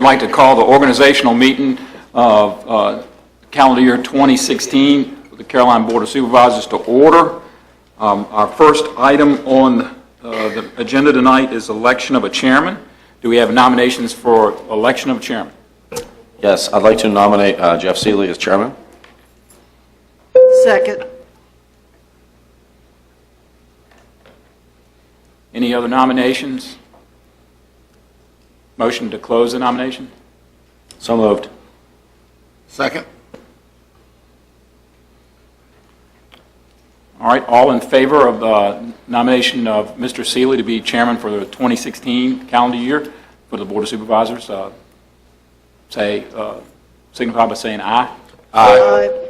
I'd like to call the organizational meeting of calendar year 2016 for the Carolina Board of Supervisors to order. Our first item on the agenda tonight is election of a chairman. Do we have nominations for election of a chairman? Yes, I'd like to nominate Jeff Seeley as chairman. Second. Any other nominations? Motion to close the nomination? So moved. Second. All right, all in favor of the nomination of Mr. Seeley to be chairman for the 2016 calendar year for the Board of Supervisors, signify by saying aye. Aye.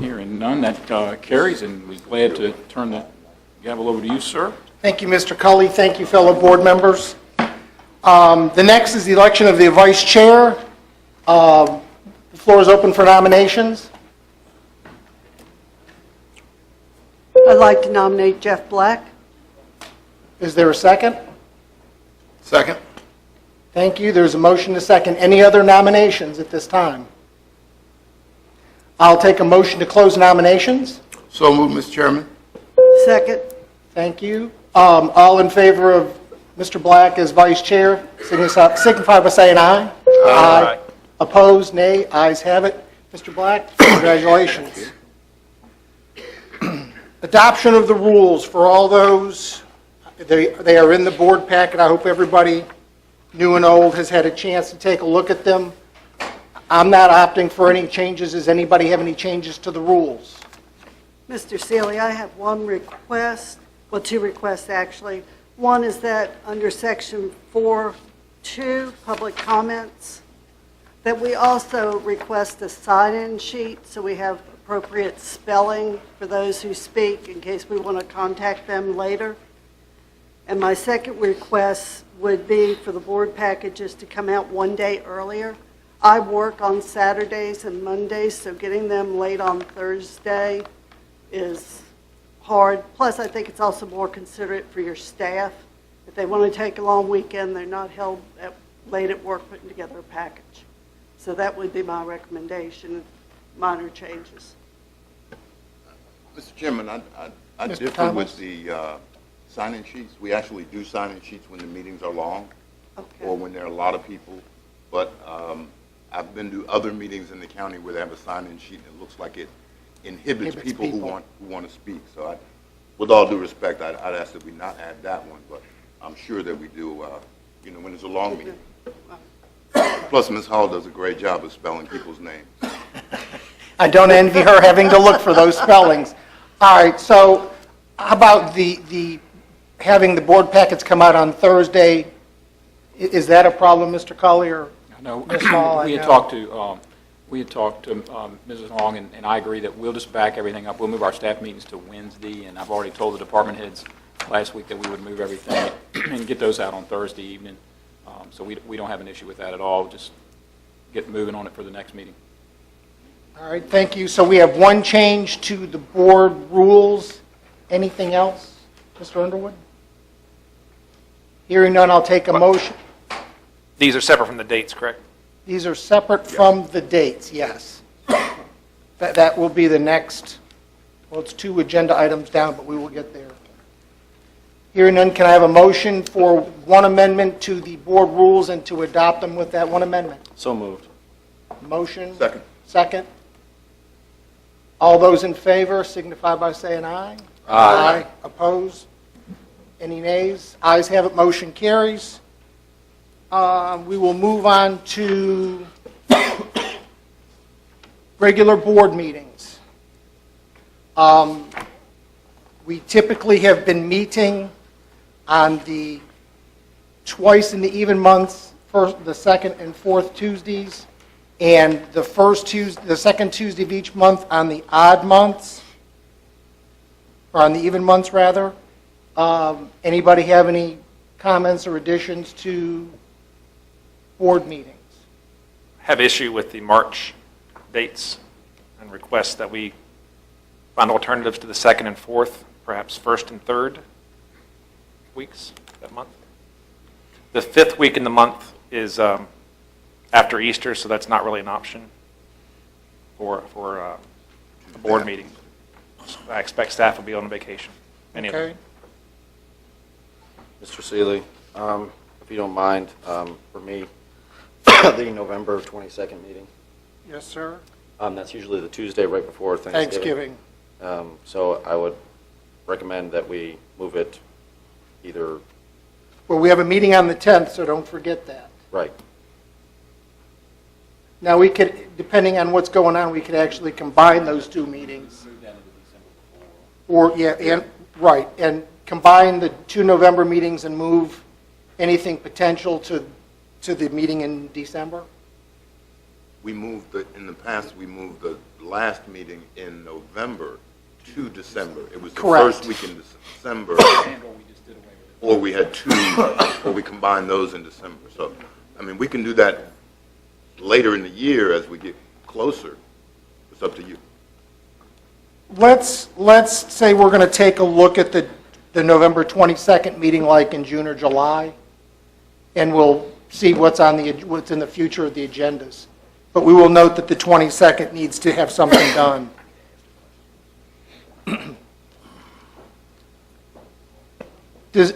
Hearing none, that carries, and we're glad to turn the gavel over to you, sir. Thank you, Mr. Cully. Thank you, fellow board members. The next is the election of the vice chair. The floor is open for nominations. I'd like to nominate Jeff Black. Is there a second? Second. Thank you. There's a motion to second. Any other nominations at this time? I'll take a motion to close nominations. So moved, Mr. Chairman. Second. Thank you. All in favor of Mr. Black as vice chair, signify by saying aye. Aye. Opposed, nay. Ayes have it. Mr. Black, congratulations. Adoption of the rules for all those, they are in the board packet. I hope everybody, new and old, has had a chance to take a look at them. I'm not opting for any changes. Does anybody have any changes to the rules? Mr. Seeley, I have one request, well, two requests actually. One is that under section 4.2, public comments, that we also request a sign-in sheet so we have appropriate spelling for those who speak in case we want to contact them later. And my second request would be for the board packages to come out one day earlier. I work on Saturdays and Mondays, so getting them late on Thursday is hard. Plus, I think it's also more considerate for your staff. If they want to take a long weekend, they're not held late at work putting together a package. So that would be my recommendation, minor changes. Mr. Chairman, I Mr. differ Thomas? with the sign-in sheets. We actually do sign-in sheets when the meetings are long or when there are a lot of people. But I've been to other meetings in the county where they have a sign-in sheet and it looks like it inhibits people who want to speak. So with all due respect, I'd ask that we not add that one, but I'm sure that we do, when it's a long meeting. Plus, Ms. Hall does a great job of spelling people's names. I don't envy her having to look for those spellings. All right, so how about the having the board packets come out on Thursday? Is that a problem, Mr. Cully, or No, Ms. Hall? we had talked to Mrs. Long, and I agree that we'll just back everything up. We'll move our staff meetings to Wednesday, and I've already told the department heads last week that we would move everything and get those out on Thursday evening. So we don't have an issue with that at all. Just get moving on it for the next meeting. All right, thank you. So we have one change to the board rules. Anything else, Mr. Underwood? Hearing none, I'll take a motion. These are separate from the dates, correct? These are separate from the dates, yes. That will be the next, well, it's 2 agenda items down, but we will get there. Hearing none, can I have a motion for one amendment to the board rules and to adopt them with that one amendment? So moved. Motion? Second. Second. All those in favor signify by saying aye. Aye. Opposed? Any nays? Ayes have it, motion carries. We will move on to regular board meetings. We typically have been meeting on the twice in the even months, the second and fourth Tuesdays, and the second Tuesday of each month on the odd months, or on the even months rather. Anybody have any comments or additions to board meetings? Have issue with the March dates and request that we find alternatives to the second and fourth, perhaps first and third weeks that month. The fifth week in the month is after Easter, so that's not really an option for a board meeting. I expect staff will be on vacation. Any of them. Okay. Mr. Seeley, if you don't mind, for me, the November 22nd meeting, Yes, sir. that's usually the Tuesday right before Thanksgiving. So I would recommend that we move it either, Well, we have a meeting on the 10th, so don't forget that. right, Now, we could, depending on what's going on, we could actually combine those two meetings. Or, yeah, and, right, and combine the two November meetings and move anything potential to the meeting in December? We moved, in the past, we moved the last meeting in November to December. It was the Correct. first week in December, or we had two, or we combined those in December. So, I mean, we can do that later in the year as we get closer. It's up to you. Let's say we're going to take a look at the November 22nd meeting like in June or July, and we'll see what's in the future of the agendas. But we will note that the 22nd needs to have something done.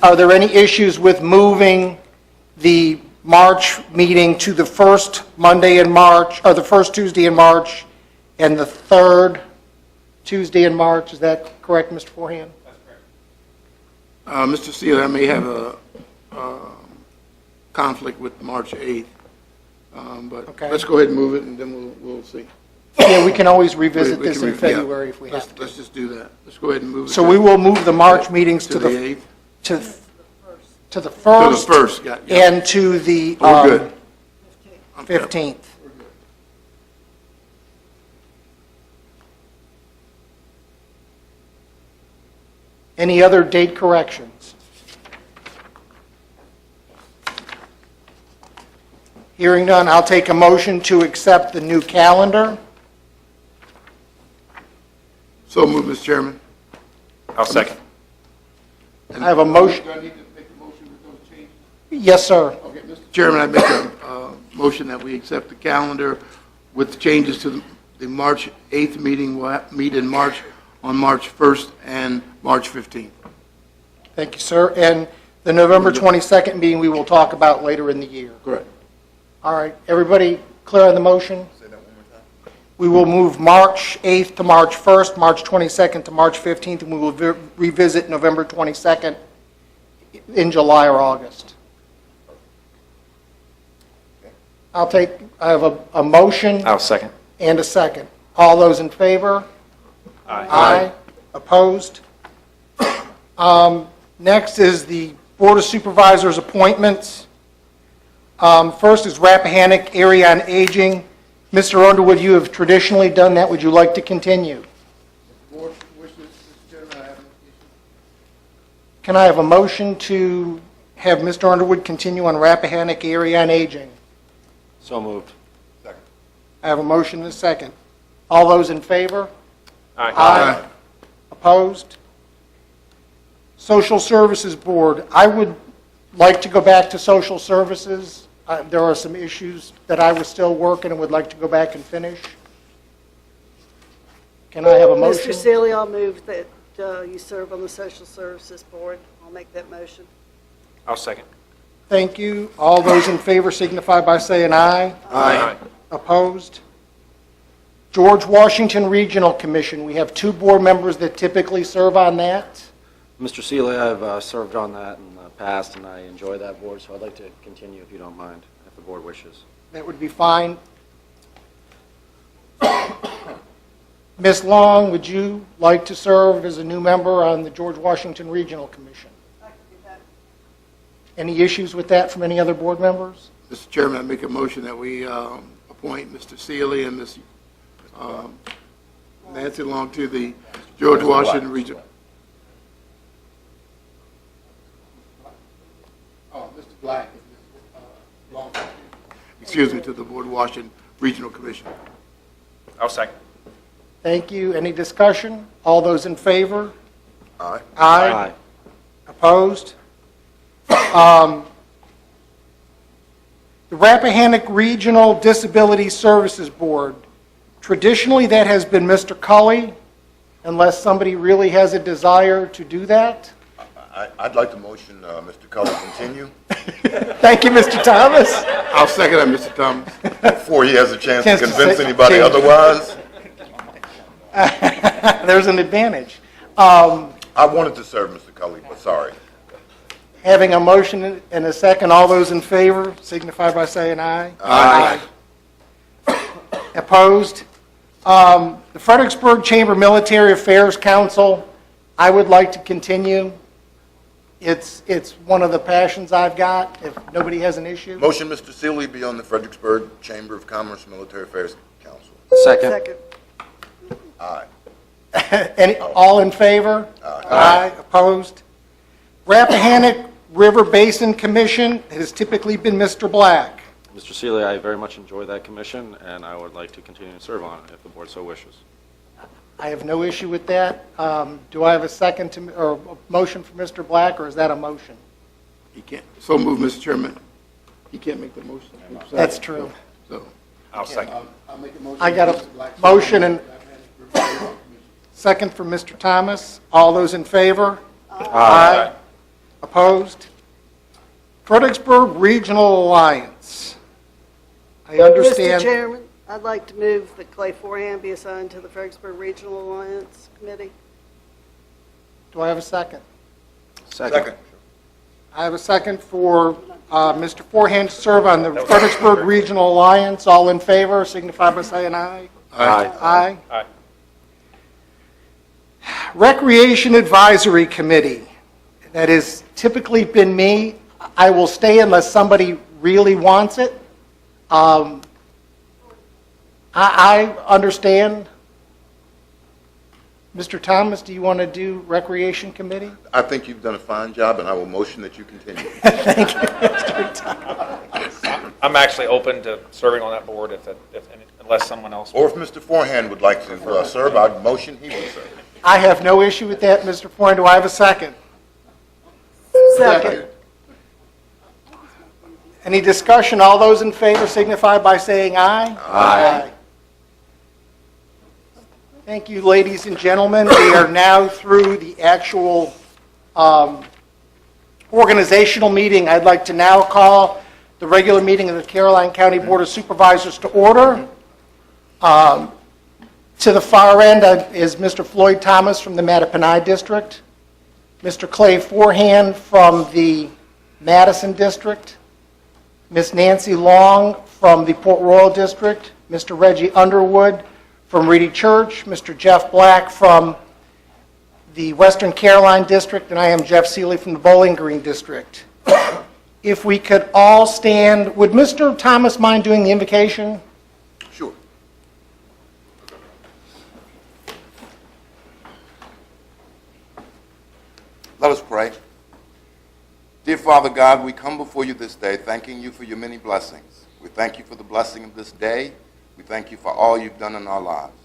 Are there any issues with moving the March meeting to the first Monday in March, or the first Tuesday in March, and the third Tuesday in March? Is that correct, Mr. Forehand? Mr. Seeley, I may have a conflict with March 8th, but Okay. let's go ahead and move it, and then we'll see. Yeah, we can always revisit We this can in yeah. February if we Let's- have to. Let's just do that. Let's go ahead and move it. So we will move the March meetings to the 8th. to the To the first first, yeah. and to the We're good. 15th. Any other date corrections? Hearing none, I'll take a motion to accept the new calendar. So move, Mr. Chairman. I'll second. I have a motion. Do I need to make a motion with those changes? Yes, sir. Okay, Mr. Chairman, I make a motion that we accept the calendar with changes to the March 8th meeting. We'll meet in March, on March 1st and March 15th. Thank you, sir. And the November 22nd meeting we will talk about later in the year. Correct. All right, everybody clear on the motion? Say that one more time. We will move March 8th to March 1st, March 22nd to March 15th, and we will revisit November 22nd in July or August. I have a motion I'll second. and a second. All those in favor? Aye. Opposed? Next is the Board of Supervisors appointments. First is Rappahannock Area on Aging. Mr. Underwood, you have traditionally done that. Would you like to continue? Board wishes, Mr. Chairman, I have an issue. Can I have a motion to have Mr. Underwood continue on Rappahannock Area on Aging? so moved. I have a motion and a second. All those in favor? Aye. Opposed? Social Services Board, I would like to go back to Social Services. There are some issues that I was still working and would like to go back and finish. Can I have a motion? Mr. Seeley, I'll move that you serve on the Social Services Board. I'll make that motion. I'll second. Thank you. All those in favor signify by saying aye. Aye. Opposed? George Washington Regional Commission, we have two board members that typically serve on that. Mr. Seeley, I've served on that in the past, and I enjoy that board, so I'd like to continue if you don't mind, if the board wishes. That would be fine. Ms. Long, would you like to serve as a new member on the George Washington Regional Commission? Any issues with that from any other board members? Mr. Chairman, I make a motion that we appoint Mr. Seeley and Ms. Nancy Long to the George Washington Region. Oh, Mr. Black. Excuse me, to the Board of Washington Regional Commission. I'll second. Thank you. Any discussion? All those in favor? Aye. Opposed? The Rappahannock Regional Disability Services Board. Traditionally, that has been Mr. Cully, unless somebody really has a desire to do that. I'd like to motion Mr. Cully continue Thank you, Mr. Thomas. I'll second that, Mr. Thomas. before he has a chance to Chance to convince say- anybody change. otherwise. There's an advantage. I wanted to serve Mr. Cully, but sorry. Having a motion and a second, all those in favor signify by saying aye. Aye. Opposed? The Fredericksburg Chamber Military Affairs Council, I would like to continue. It's one of the passions I've got, if nobody has an issue. Motion, Mr. Seeley, be on the Fredericksburg Chamber of Commerce Military Affairs Council. Second. Aye. All in favor? Aye. Opposed? Rappahannock River Basin Commission has typically been Mr. Black. Mr. Seeley, I very much enjoy that commission, and I would like to continue to serve on it if the board so wishes. I have no issue with that. Do I have a second to, or a motion for Mr. Black, or is that a motion? He can't, so move, Mr. Chairman. He can't make the motion. That's true. So, I'll second. I got a motion and second from Mr. Thomas. All those in favor? Aye. Opposed? Fredericksburg Regional Alliance. I Mr. understand. Chairman, I'd like to move that Clay Forehand be assigned to the Fredericksburg Regional Alliance Committee. Do I have a second? Second. I have a second for Mr. Forehand to serve on the Fredericksburg Regional Alliance. All in favor signify by saying aye. Aye. Aye. Aye. Recreation Advisory Committee. That has typically been me. I will stay unless somebody really wants it. I understand. Mr. Thomas, do you want to do Recreation Committee? I think you've done a fine job, and I will motion that you continue. Thank you, Mr. Thomas. I'm actually open to serving on that board unless someone else. Or if Mr. Forehand would like to serve, I'd motion he would serve. I have no issue with that, Mr. Forehand. Do I have a second? Second. Any discussion? All those in favor signify by saying aye. Aye. Thank you, ladies and gentlemen. We are now through the actual organizational meeting. I'd like to now call the regular meeting of the Caroline County Board of Supervisors to order. To the far end is Mr. Floyd Thomas from the Mattaponi District, Mr. Clay Forehand from the Madison District, Ms. Nancy Long from the Port Royal District, Mr. Reggie Underwood from Reedy Church, Mr. Jeff Black from the Western Caroline District, and I am Jeff Seeley from the Bowling Green District. If we could all stand, would Mr. Thomas mind doing the invocation? Sure. Let us pray. Dear Father God, we come before you this day thanking you for your many blessings. We thank you for the blessing of this day. We thank you for all you've done in our lives.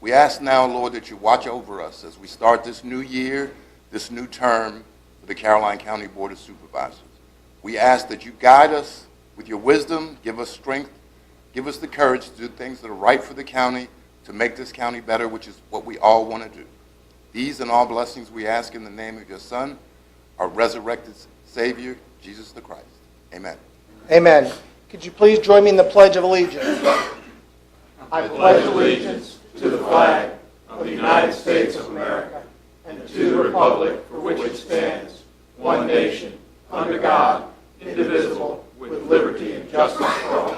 We ask now, Lord, that you watch over us as we start this new year, this new term for the Caroline County Board of Supervisors. We ask that you guide us with your wisdom, give us strength, give us the courage to do things that are right for the county, to make this county better, which is what we all want to do. These and all blessings we ask in the name of your Son, our resurrected Savior, Jesus the Christ. Amen. Amen. Could you please join me in the Pledge of Allegiance? I pledge allegiance to the flag of the United States of America and to the republic for which it stands, one nation, under God, indivisible, with liberty and justice for all.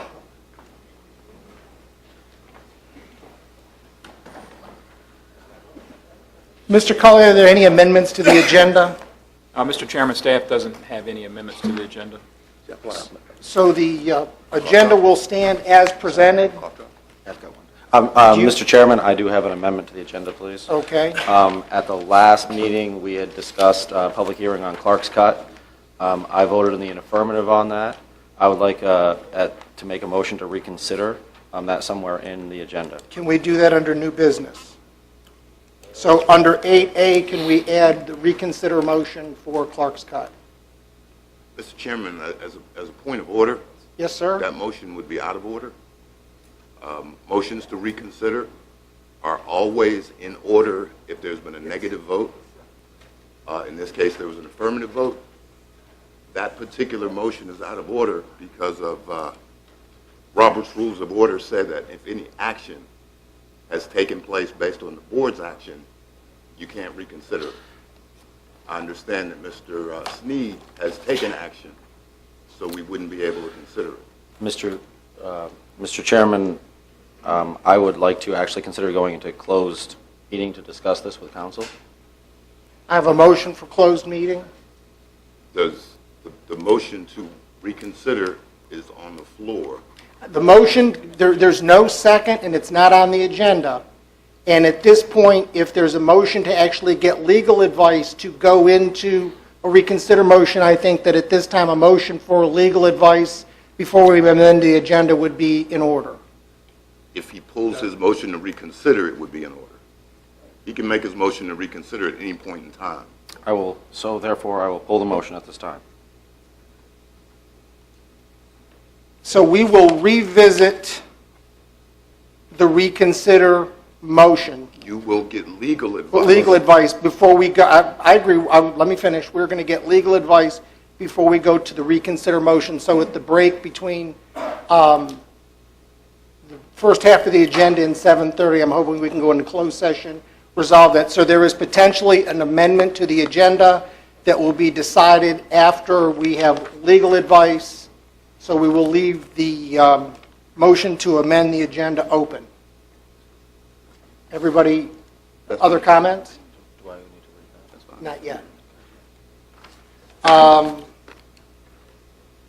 Mr. Cully, are there any amendments to the agenda? Mr. Chairman, staff doesn't have any amendments to the agenda. So the agenda will stand as presented? Mr. Chairman, I do have an amendment to the agenda, please. Okay. At the last meeting, we had discussed public hearing on Clark's Cut. I voted in the affirmative on that. I would like to make a motion to reconsider that somewhere in the agenda. Can we do that under new business? So under 8A, can we add the reconsider motion for Clark's Cut? Mr. Chairman, as a point of order, Yes, sir? that motion would be out of order. Motions to reconsider are always in order if there's been a negative vote. In this case, there was an affirmative vote. That particular motion is out of order because of Robert's Rules of Order said that if any action has taken place based on the board's action, you can't reconsider it. I understand that Mr. Sneed has taken action, so we wouldn't be able to consider it. Mr. Chairman, I would like to actually consider going into closed meeting to discuss this with council. I have a motion for closed meeting. Does the motion to reconsider is on the floor? The motion, there's no second, and it's not on the agenda. And at this point, if there's a motion to actually get legal advice to go into a reconsider motion, I think that at this time, a motion for legal advice before we amend the agenda would be in order. If he pulls his motion to reconsider, it would be in order. He can make his motion to reconsider at any point in time. Therefore, I will pull the motion at this time. So we will revisit the reconsider motion. You will get legal advice. Legal advice before we go, I agree, let me finish. We're going to get legal advice before we go to the reconsider motion. So at the break between the first half of the agenda and 7:30, I'm hoping we can go into closed session, resolve that. So there is potentially an amendment to the agenda that will be decided after we have legal advice. So we will leave the motion to amend the agenda open. Everybody, other comments? Do I need to read that? That's fine. Not yet.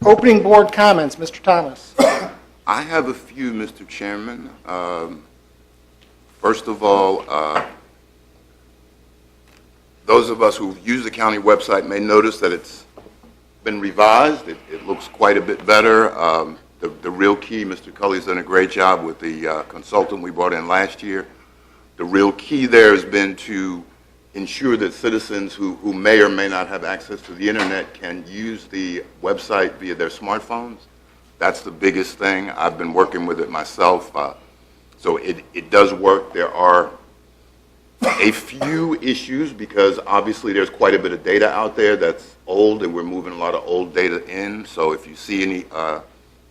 Opening board comments, Mr. Thomas. I have a few, Mr. Chairman. First of all, those of us who use the county website may notice that it's been revised. It looks quite a bit better. The real key, Mr. Cully's done a great job with the consultant we brought in last year. The real key there has been to ensure that citizens who may or may not have access to the internet can use the website via their smartphones. That's the biggest thing. I've been working with it myself. So it does work. There are a few issues because obviously there's quite a bit of data out there that's old and we're moving a lot of old data in. So if you see any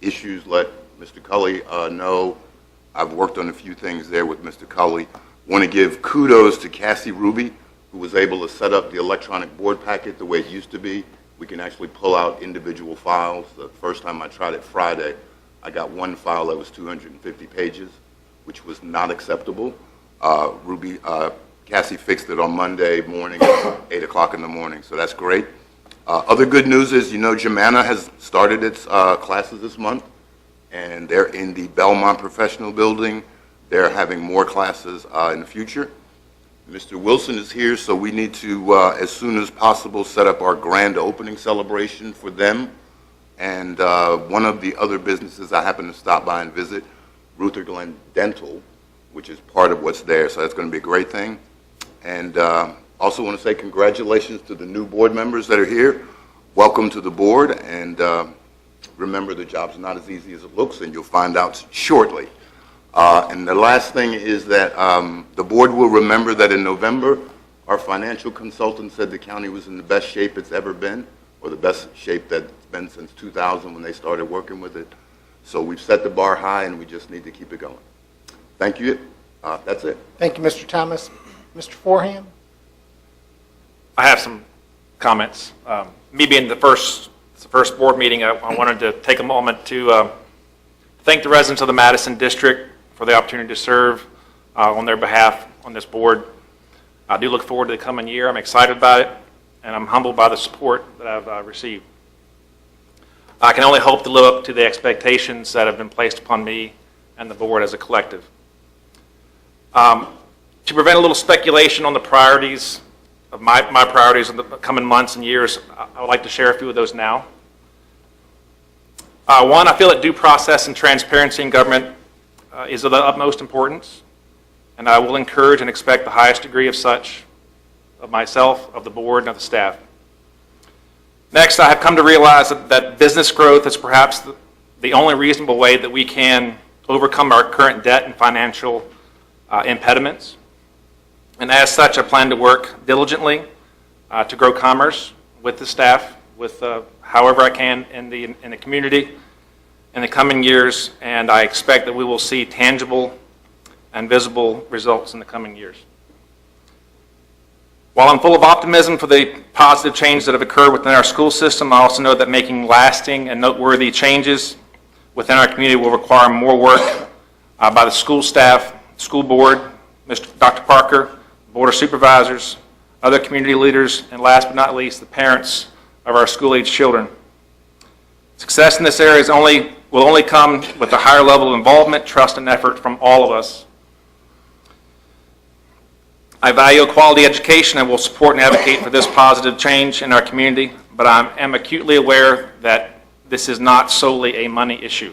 issues, let Mr. Cully know. I've worked on a few things there with Mr. Cully. Want to give kudos to Cassie Ruby, who was able to set up the electronic board packet the way it used to be. We can actually pull out individual files. The first time I tried it Friday, I got one file that was 250 pages, which was not acceptable. Cassie fixed it on Monday morning at 8 o'clock in the morning, so that's great. Other good news is, Germanna has started its classes this month, and they're in the Belmont Professional Building. They're having more classes in the future. Mr. Wilson is here, so we need to, as soon as possible, set up our grand opening celebration for them. And one of the other businesses I happen to stop by and visit, Ruther Glen Dental, which is part of what's there, so that's going to be a great thing. And also want to say congratulations to the new board members that are here. Welcome to the board, and remember the job's not as easy as it looks, and you'll find out shortly. And the last thing is that the board will remember that in November, our financial consultant said the county was in the best shape it's ever been, or the best shape that it's been since 2000 when they started working with it. So we've set the bar high, and we just need to keep it going. Thank you. That's it. Thank you, Mr. Thomas. Mr. Forham? I have some comments. Me being the first board meeting, I wanted to take a moment to thank the residents of the Madison District for the opportunity to serve on their behalf on this board. I do look forward to the coming year. I'm excited about it, and I'm humbled by the support that I've received. I can only hope to live up to the expectations that have been placed upon me and the board as a collective. To prevent a little speculation on the priorities of my priorities in the coming months and years, I would like to share a few of those now. One, I feel that due process and transparency in government is of the utmost importance, and I will encourage and expect the highest degree of such of myself, of the board, and of the staff. Next, I have come to realize that business growth is perhaps the only reasonable way that we can overcome our current debt and financial impediments. And as such, I plan to work diligently to grow commerce with the staff, with however I can in the community in the coming years, and I expect that we will see tangible and visible results in the coming years. While I'm full of optimism for the positive changes that have occurred within our school system, I also know that making lasting and noteworthy changes within our community will require more work by the school staff, school board, Dr. Parker, Board of Supervisors, other community leaders, and last but not least, the parents of our school-age children. Success in this area will only come with a higher level of involvement, trust, and effort from all of us. I value quality education and will support and advocate for this positive change in our community, but I am acutely aware that this is not solely a money issue.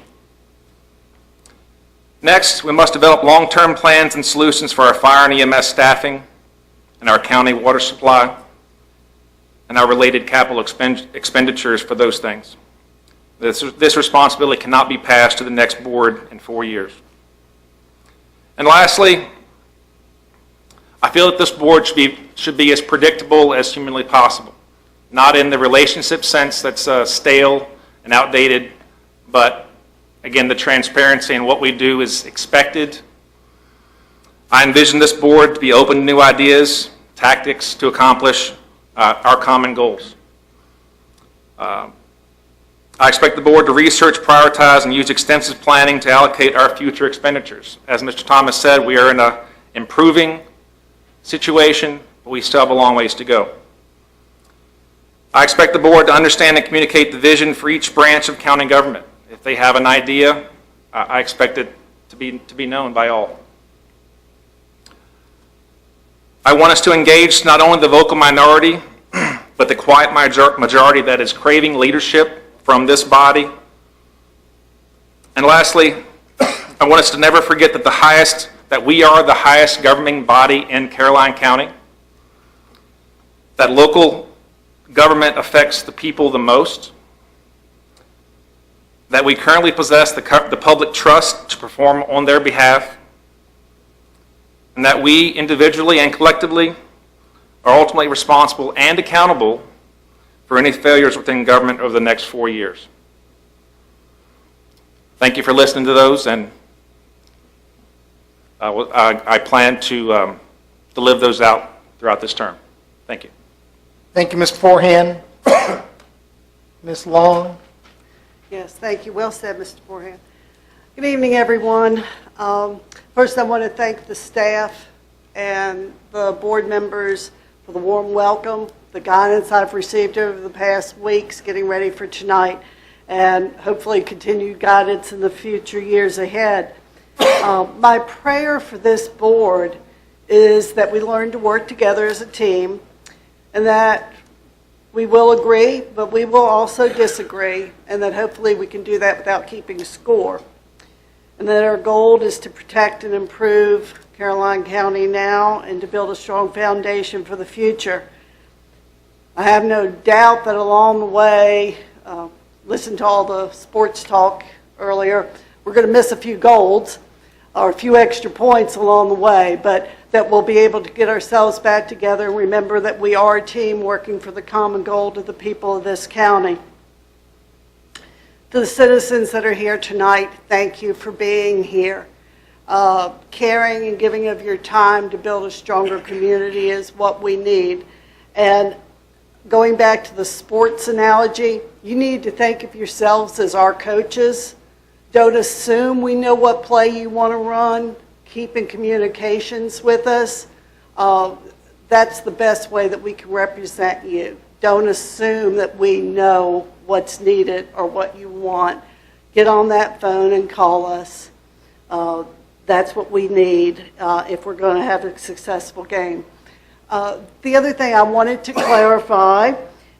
Next, we must develop long-term plans and solutions for our fire and EMS staffing and our county water supply and our related capital expenditures for those things. This responsibility cannot be passed to the next board in 4 years. And lastly, I feel that this board should be as predictable as humanly possible, not in the relationship sense that's stale and outdated, but again, the transparency in what we do is expected. I envision this board to be open to new ideas, tactics to accomplish our common goals. I expect the board to research, prioritize, and use extensive planning to allocate our future expenditures. As Mr. Thomas said, we are in an improving situation, but we still have a long ways to go. I expect the board to understand and communicate the vision for each branch of county government. If they have an idea, I expect it to be known by all. I want us to engage not only the vocal minority, but the quiet majority that is craving leadership from this body. And lastly, I want us to never forget that we are the highest governing body in Caroline County, that local government affects the people the most, that we currently possess the public trust to perform on their behalf, and that we individually and collectively are ultimately responsible and accountable for any failures within government over the next 4 years. Thank you for listening to those, and I plan to live those out throughout this term. Thank you. Thank you, Mr. Forehand. Ms. Long? Yes, thank you. Well said, Mr. Forehand. Good evening, everyone. First, I want to thank the staff and the board members for the warm welcome, the guidance I've received over the past weeks getting ready for tonight, and hopefully continued guidance in the future years ahead. My prayer for this board is that we learn to work together as a team, and that we will agree, but we will also disagree, and that hopefully we can do that without keeping score. And that our goal is to protect and improve Caroline County now and to build a strong foundation for the future. I have no doubt that along the way, listen to all the sports talk earlier, we're going to miss a few golds or a few extra points along the way, but that we'll be able to get ourselves back together and remember that we are a team working for the common goal of the people of this county. To the citizens that are here tonight, thank you for being here. Caring and giving of your time to build a stronger community is what we need. And going back to the sports analogy, you need to think of yourselves as our coaches. Don't assume we know what play you want to run. Keep in communications with us. That's the best way that we can represent you. Don't assume that we know what's needed or what you want. Get on that phone and call us. That's what we need if we're going to have a successful game. The other thing I wanted to clarify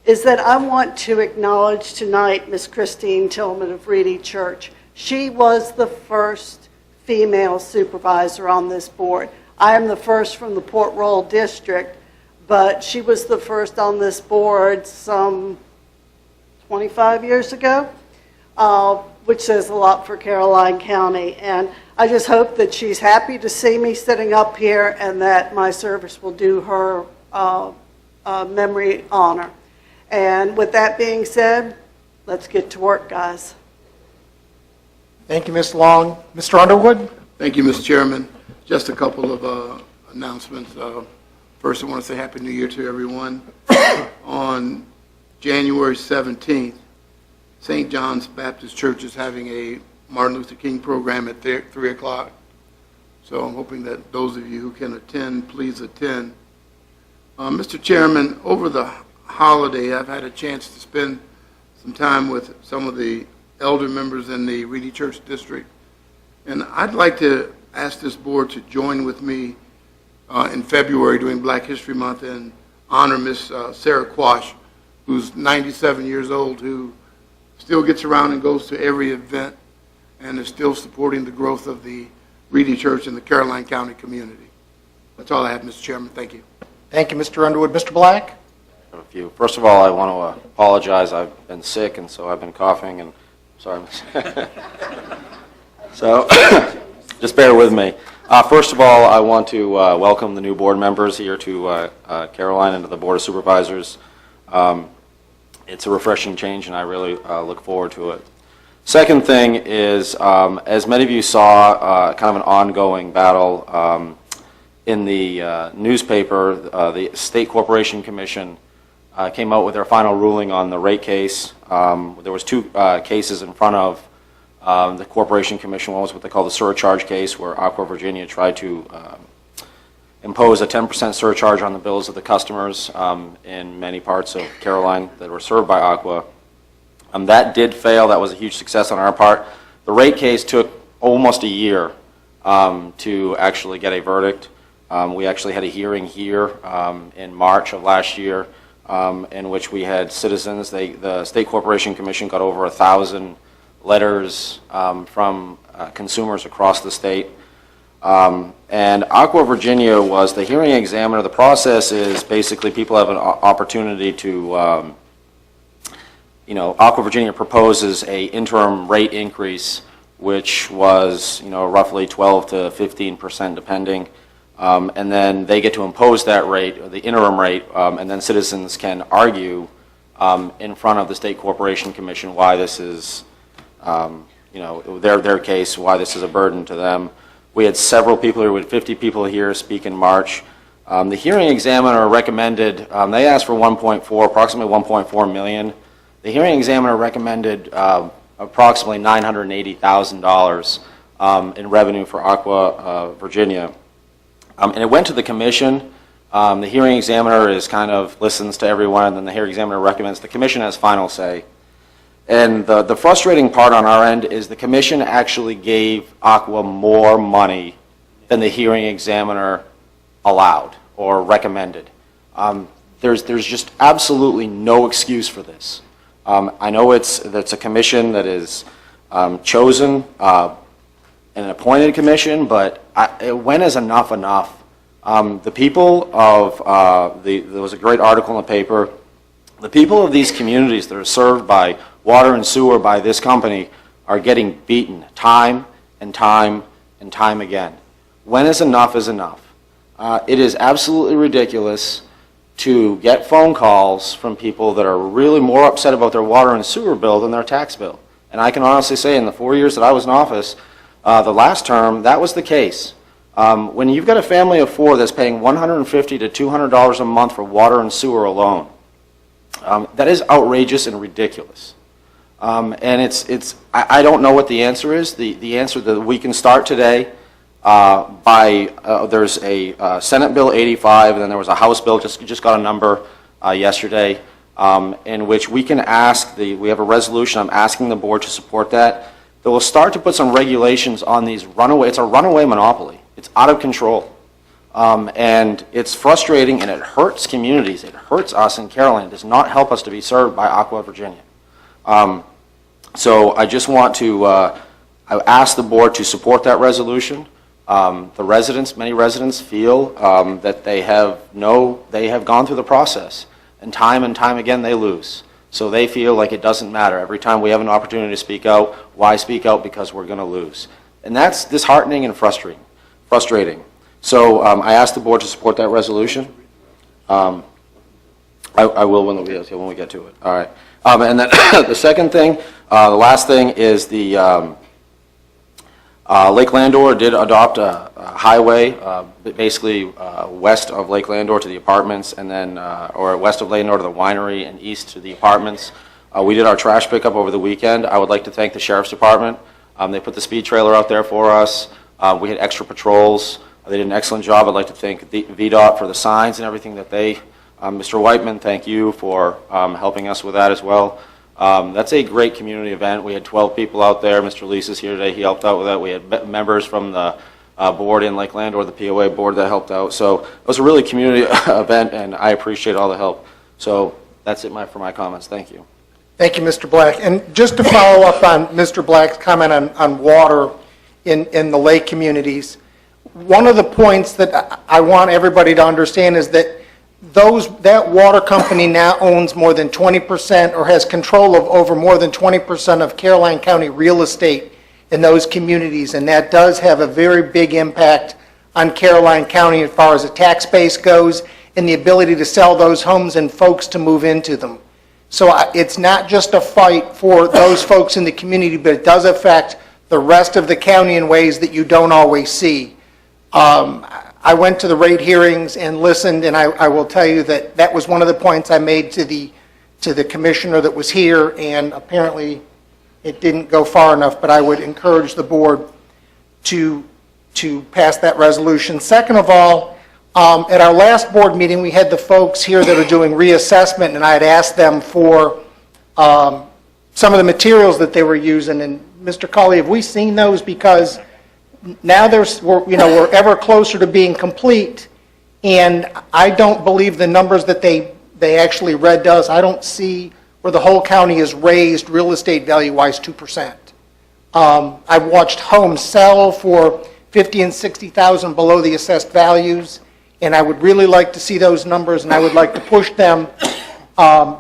is that I want to acknowledge tonight Miss Christine Tillman of Reedy Church. She was the first female supervisor on this board. I am the first from the Port Royal District, but she was the first on this board some 25 years ago. which says a lot for Caroline County. And I just hope that she's happy to see me sitting up here and that my service will do her memory honor. And with that being said, let's get to work, guys. Thank you, Ms. Long. Mr. Underwood? Thank you, Mr. Chairman. Just a couple of announcements. First, I want to say Happy New Year to everyone. On January 17th, St. John's Baptist Church is having a Martin Luther King program at 3 o'clock. So I'm hoping that those of you who can attend, please attend. Mr. Chairman, over the holiday, I've had a chance to spend some time with some of the elder members in the Reedy Church District. And I'd like to ask this board to join with me in February during Black History Month and honor Miss Sarah Quash, who's 97 years old, who still gets around and goes to every event and is still supporting the growth of the Reedy Church and the Caroline County community. That's all I have, Mr. Chairman. Thank you. Thank you, Mr. Underwood. Mr. Black? A few. First of all, I want to apologize. I've been sick, and so I've been coughing, and sorry. So just bear with me. First of all, I want to welcome the new board members here to Caroline and to the Board of Supervisors. It's a refreshing change, and I really look forward to it. Second thing is, as many of you saw, kind of an ongoing battle in the newspaper. The State Corporation Commission came out with their final ruling on the rate case. There was two cases in front of the Corporation Commission. One was what they call the surcharge case, where Aqua Virginia tried to impose a 10% surcharge on the bills of the customers in many parts of Caroline that were served by Aqua. That did fail. That was a huge success on our part. The rate case took almost a year to actually get a verdict. We actually had a hearing here in March of last year in which we had citizens. The State Corporation Commission got over 1,000 letters from consumers across the state. And Aqua Virginia was the hearing examiner. The process is basically people have an opportunity to, Aqua Virginia proposes a interim rate increase, which was, roughly 12 to 15% depending. And then they get to impose that rate, or the interim rate, and then citizens can argue in front of the State Corporation Commission why this is, their case, why this is a burden to them. We had several people here, we had 50 people here speak in March. The hearing examiner recommended, they asked for approximately 1.4 million. The hearing examiner recommended approximately $980,000 in revenue for Aqua Virginia. And it went to the commission. The hearing examiner listens to everyone, and then the hearing examiner recommends. The commission has final say. And the frustrating part on our end is the commission actually gave Aqua more money than the hearing examiner allowed or recommended. There's just absolutely no excuse for this. I know that's a commission that is chosen, an appointed commission, but when is enough enough? The people of there was a great article in the paper. The people of these communities that are served by water and sewer by this company are getting beaten time and time and time again. When is enough is enough? It is absolutely ridiculous to get phone calls from people that are really more upset about their water and sewer bill than their tax bill. And I can honestly say in the 4 years that I was in office, the last term, that was the case. When you've got a family of four that's paying $150 to $200 a month for water and sewer alone, that is outrageous and ridiculous. And I don't know what the answer is. The answer that we can start today there's a Senate Bill 85, and then there was a House bill, just got a number yesterday, in which we can ask, we have a resolution, I'm asking the board to support that will start to put some regulations on these it's a runaway monopoly. It's out of control. And it's frustrating, and it hurts communities. It hurts us in Caroline. It does not help us to be served by Aqua Virginia. So I just want to I ask the board to support that resolution. Many residents feel that they have gone through the process, and time again they lose. So they feel like it doesn't matter. Every time we have an opportunity to speak out, why speak out? Because we're going to lose. And that's disheartening and frustrating. So I asked the board to support that resolution. I will when we get to it. All right. And then the second thing, the last thing is the Lake Landor did adopt a highway, basically west of Lake Landor to the apartments, and then or west of Landor to the winery and east to the apartments. We did our trash pickup over the weekend. I would like to thank the Sheriff's Department. They put the speed trailer out there for us. We had extra patrols. They did an excellent job. I'd like to thank VDOT for the signs and everything that they, Mr. Whiteman, thank you for helping us with that as well. That's a great community event. We had 12 people out there. Mr. Leese is here today. He helped out with that. We had members from the board in Lake Landor, the POA board that helped out. So it was a really community event, and I appreciate all the help. So that's it for my comments. Thank you. Thank you, Mr. Black. And just to follow up on Mr. Black's comment on water in the lake communities, one of the points that I want everybody to understand is that that water company now owns more than 20% or has control of over more than 20% of Caroline County real estate in those communities, and that does have a very big impact on Caroline County as far as the tax base goes and the ability to sell those homes and folks to move into them. So it's not just a fight for those folks in the community, but it does affect the rest of the county in ways that you don't always see. I went to the rate hearings and listened, and I will tell you that that was one of the points I made to the commissioner that was here, and apparently it didn't go far enough, but I would encourage the board to pass that resolution. Second of all, at our last board meeting, we had the folks here that are doing reassessment, and I had asked them for some of the materials that they were using. And Mr. Colley, have we seen those? Because now we're ever closer to being complete, and I don't believe the numbers that they actually read to us. I don't see where the whole county is raised real estate value-wise 2%. I've watched homes sell for $50,000 and $60,000 below the assessed values, and I would really like to see those numbers, and I would like to push them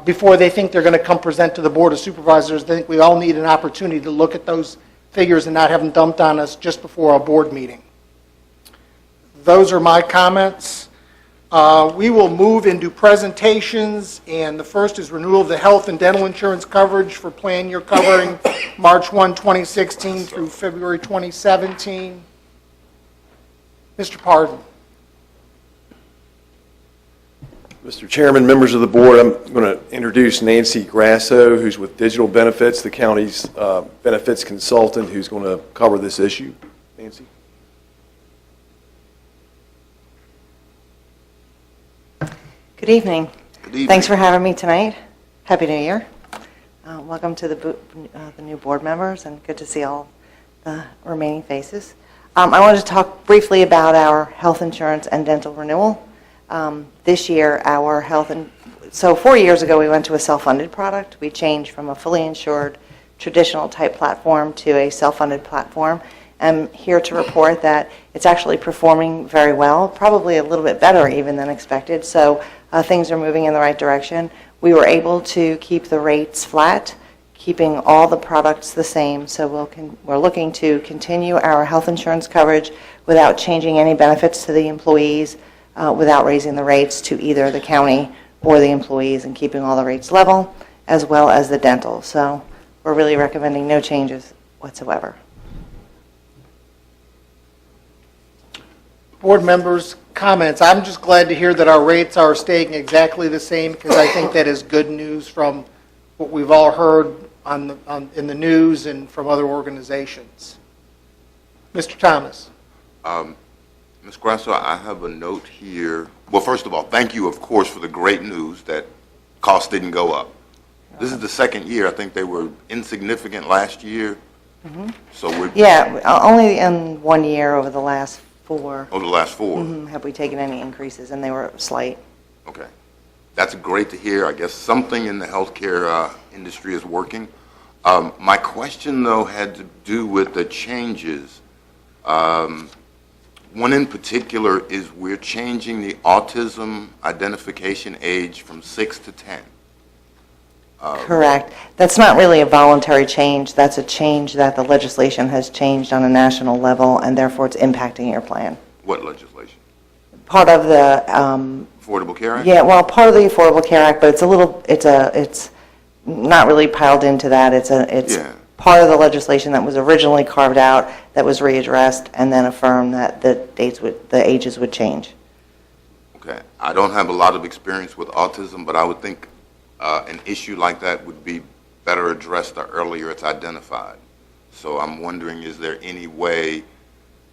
before they think they're going to come present to the Board of Supervisors. I think we all need an opportunity to look at those figures and not have them dumped on us just before our board meeting. Those are my comments. We will move into presentations, and the first is renewal of the health and dental insurance coverage for plan year covering March 1, 2016 through February 2017. Mr. Pardon. Mr. Chairman, members of the board, I'm going to introduce Nancy Grasso, who's with Digital Benefits, the county's benefits consultant, who's going to cover this issue. Nancy? Good evening. Good evening. Thanks for having me tonight. Happy New Year. Welcome to the new board members, and good to see all the remaining faces. I wanted to talk briefly about our health insurance and dental renewal. This year, so 4 years ago, we went to a self-funded product. We changed from a fully insured traditional type platform to a self-funded platform. I'm here to report that it's actually performing very well, probably a little bit better even than expected. So things are moving in the right direction. We were able to keep the rates flat, keeping all the products the same. So we're looking to continue our health insurance coverage without changing any benefits to the employees, without raising the rates to either the county or the employees, and keeping all the rates level, as well as the dental. So we're really recommending no changes whatsoever. Board members' comments. I'm just glad to hear that our rates are staying exactly the same, because I think that is good news from what we've all heard in the news and from other organizations. Mr. Thomas. Ms. Grasso, I have a note here. Well, first of all, thank you, of course, for the great news that costs didn't go up. This is the second year. I think they were insignificant last year. Mm-hmm. So only in 1 year over the last 4. Over the last 4. Mm-hmm. Have we taken any increases, and they were slight. Okay. That's great to hear. I guess something in the healthcare industry is working. My question, though, had to do with the changes. One in particular is we're changing the autism identification age from 6 to 10. Correct. That's not really a voluntary change. That's a change that the legislation has changed on a national level, and therefore it's impacting your plan. What legislation? Part of the, Affordable Care Act? yeah, well, part of the Affordable Care Act, but it's a little, it's not really piled into that. It's Yeah. part of the legislation that was originally carved out, that was readdressed, and then affirmed that the ages would change. Okay. I don't have a lot of experience with autism, but I would think an issue like that would be better addressed the earlier it's identified. So I'm wondering, is there any way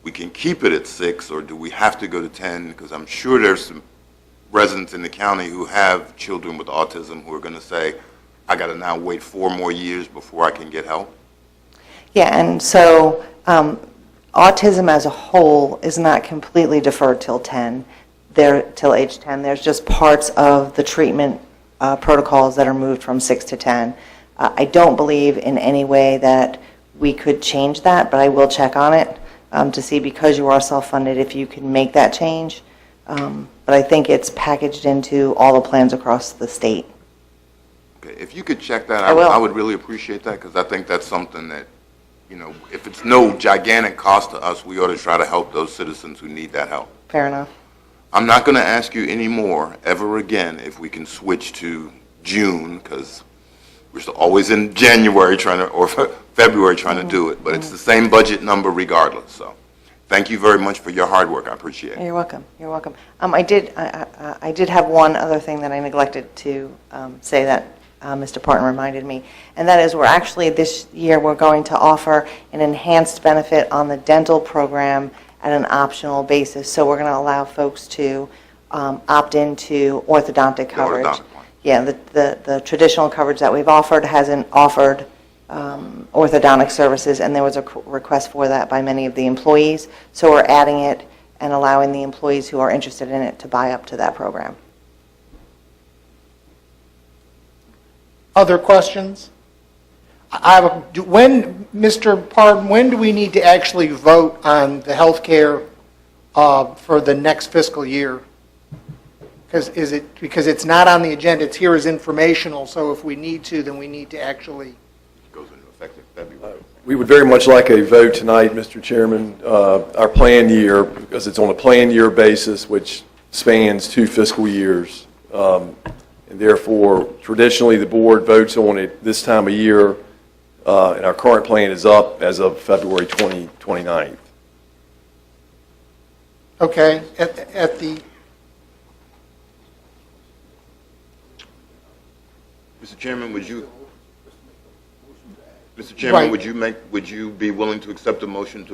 we can keep it at 6, or do we have to go to 10? Because I'm sure there's some residents in the county who have children with autism who are going to say, I got to now wait 4 more years before I can get help. Yeah, and so autism as a whole is not completely deferred till till age 10. There's just parts of the treatment protocols that are moved from 6 to 10. I don't believe in any way that we could change that, but I will check on it to see, because you are self-funded, if you can make that change. But I think it's packaged into all the plans across the state. Okay. If you could check that, I will. I would really appreciate that, because I think that's something that, if it's no gigantic cost to us, we ought to try to help those citizens who need that help. Fair enough. I'm not going to ask you anymore ever again if we can switch to June, because we're still always in January or February trying to do it, but it's the same budget number regardless. So thank you very much for your hard work. I appreciate it. You're welcome. You're welcome. I did have one other thing that I neglected to say that Mr. Parton reminded me, and that is this year we're going to offer an enhanced benefit on the dental program at an optional basis. So we're going to allow folks to opt into orthodontic coverage. orthodontic one. Yeah, the traditional coverage that we've offered hasn't offered orthodontic services, and there was a request for that by many of the employees. So we're adding it and allowing the employees who are interested in it to buy up to that program. Other questions? Mr. Parton, when do we need to actually vote on the health care for the next fiscal year? Because it's not on the agenda, it's here as informational, so if we need to, then we need to actually... It goes into effect in February. We would very much like a vote tonight, Mr. Chairman. Our plan year, because it's on a plan year basis, which spans 2 fiscal years. And therefore, traditionally, the board votes on it this time of year, and our current plan is up as of February 29th. Okay, at the... Mr. Chairman, would you Right. would you be willing to accept a motion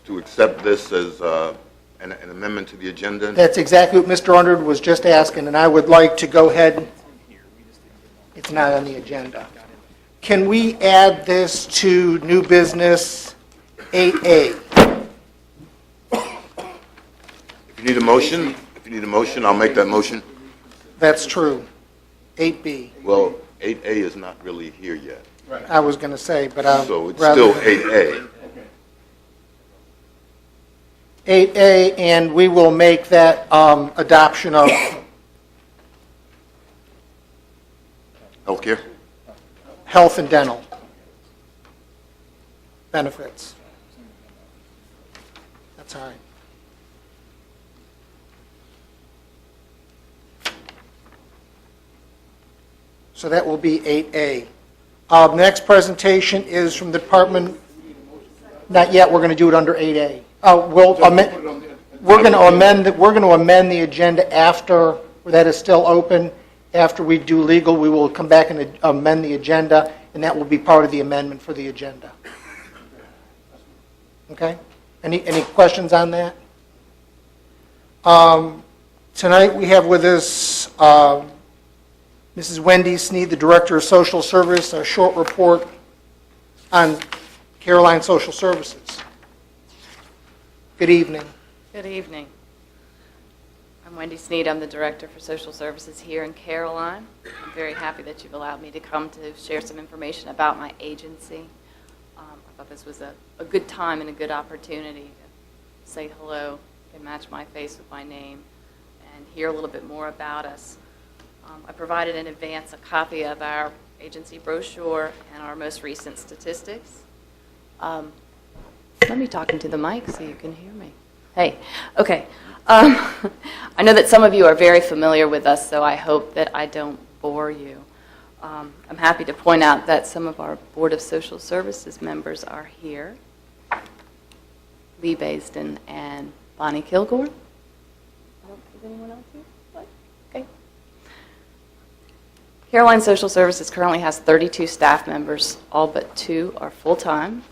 to accept this as an amendment to the agenda? That's exactly what Mr. Underwood was just asking, and I would like to go ahead. It's not on the agenda. Can we add this to new business 8A? If you need a motion, I'll make that motion. That's true. 8B. Well, 8A is not really here yet, I was going to say, but I'll... so it's still 8A. 8A, and we will make that adoption of Healthcare? health and dental benefits. That's all right. So that will be 8A. Next presentation is from the department. Not yet. We're going to do it under 8A. We're going to amend the agenda after that is still open. After we do legal, we will come back and amend the agenda, and that will be part of the amendment for the agenda. Okay? Any questions on that? Tonight we have with us Mrs. Wendy Sneed, the Director of Social Service, a short report on Caroline Social Services. Good evening. Good evening. I'm Wendy Sneed. I'm the Director for Social Services here in Caroline. I'm very happy that you've allowed me to come to share some information about my agency. I thought this was a good time and a good opportunity to say hello and match my face with my name and hear a little bit more about us. I provided in advance a copy of our agency brochure, and our most recent statistics. Let me talk into the mic so you can hear me. Hey, okay. I know that some of you are very familiar with us, so I hope that I don't bore you. I'm happy to point out that some of our Board of Social Services members are here. Lee Basden and Bonnie Kilgore. Is anyone else here? What? Okay. Caroline Social Services currently has 32 staff members. All but 2 are full-time.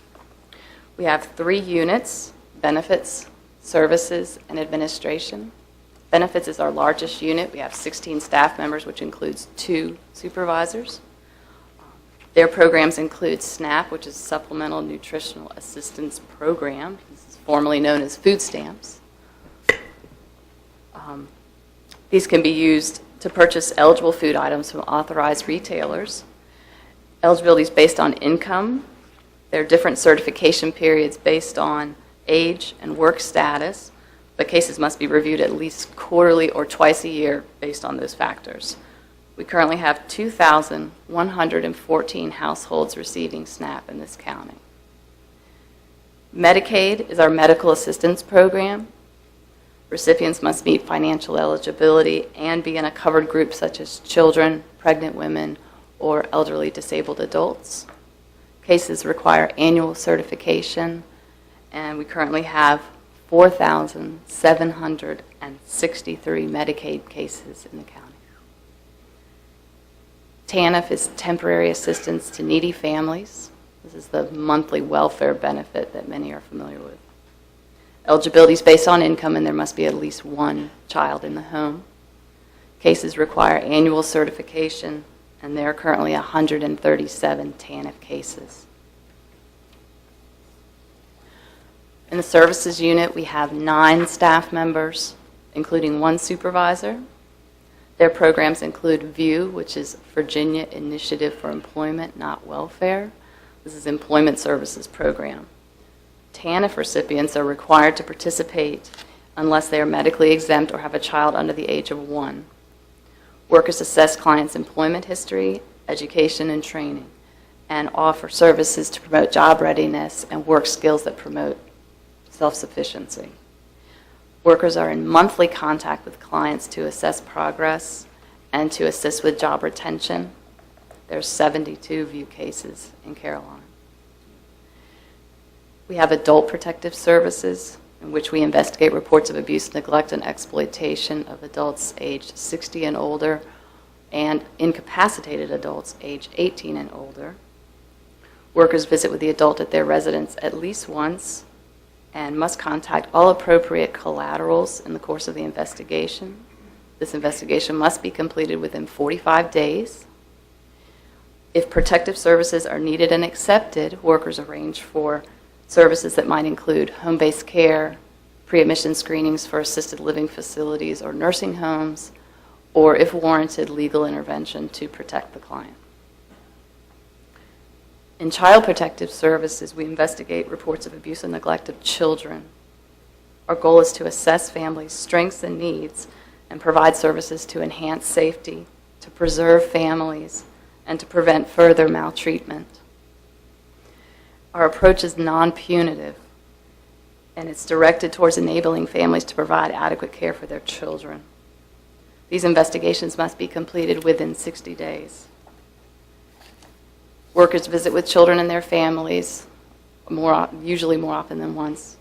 We have 3 units: benefits, services, and administration. Benefits is our largest unit. We have 16 staff members, which includes 2 supervisors. Their programs include SNAP, which is Supplemental Nutritional Assistance Program. This is formerly known as food stamps. These can be used to purchase eligible food items from authorized retailers. Eligibility is based on income. There are different certification periods based on age and work status, but cases must be reviewed at least quarterly or twice a year based on those factors. We currently have 2,114 households receiving SNAP in this county. Medicaid is our medical assistance program. Recipients must meet financial eligibility and be in a covered group such as children, pregnant women, or elderly disabled adults. Cases require annual certification, and we currently have 4,763 Medicaid cases in the county. TANF is temporary assistance to needy families. This is the monthly welfare benefit that many are familiar with. Eligibility is based on income, and there must be at least 1 child in the home. Cases require annual certification, and there are currently 137 TANF cases. In the services unit, we have 9 staff members, including 1 supervisor. Their programs include VIEW, which is Virginia Initiative for Employment, Not Welfare. This is employment services program. TANF recipients are required to participate unless they are medically exempt or have a child under the age of 1. Workers assess clients' employment history, education, and training, and offer services to promote job readiness and work skills that promote self-sufficiency. Workers are in monthly contact with clients to assess progress and to assist with job retention. There's 72 VIEW cases in Caroline. We have adult protective services, in which we investigate reports of abuse, neglect, and exploitation of adults aged 60 and older and incapacitated adults aged 18 and older. Workers visit with the adult at their residence at least once and must contact all appropriate collaterals in the course of the investigation. This investigation must be completed within 45 days. If protective services are needed and accepted, workers arrange for services that might include home-based care, pre-admission screenings for assisted living facilities or nursing homes, or, if warranted, legal intervention to protect the client. In child protective services, we investigate reports of abuse and neglect of children. Our goal is to assess families' strengths and needs and provide services to enhance safety, to preserve families, and to prevent further maltreatment. Our approach is non-punitive, and it's directed towards enabling families to provide adequate care for their children. These investigations must be completed within 60 days. Workers visit with children and their families, usually more often than once,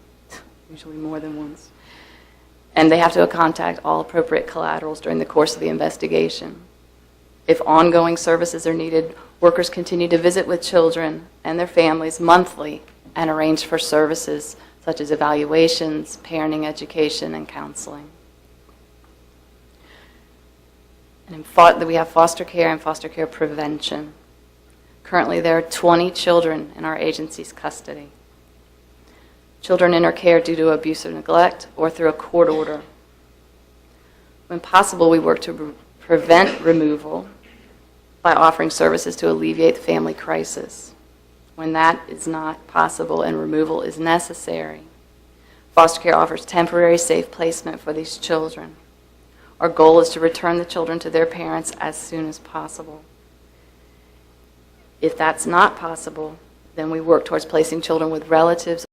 usually more than once. And they have to contact all appropriate collaterals during the course of the investigation. If ongoing services are needed, workers continue to visit with children and their families monthly and arrange for services such as evaluations, parenting education, and counseling. And we have foster care and foster care prevention. Currently, there are 20 children in our agency's custody. Children in our care due to abuse or neglect or through a court order. When possible, we work to prevent removal by offering services to alleviate the family crisis. When that is not possible and removal is necessary, foster care offers temporary safe placement for these children. Our goal is to return the children to their parents as soon as possible. If that's not possible, then we work towards placing children with relatives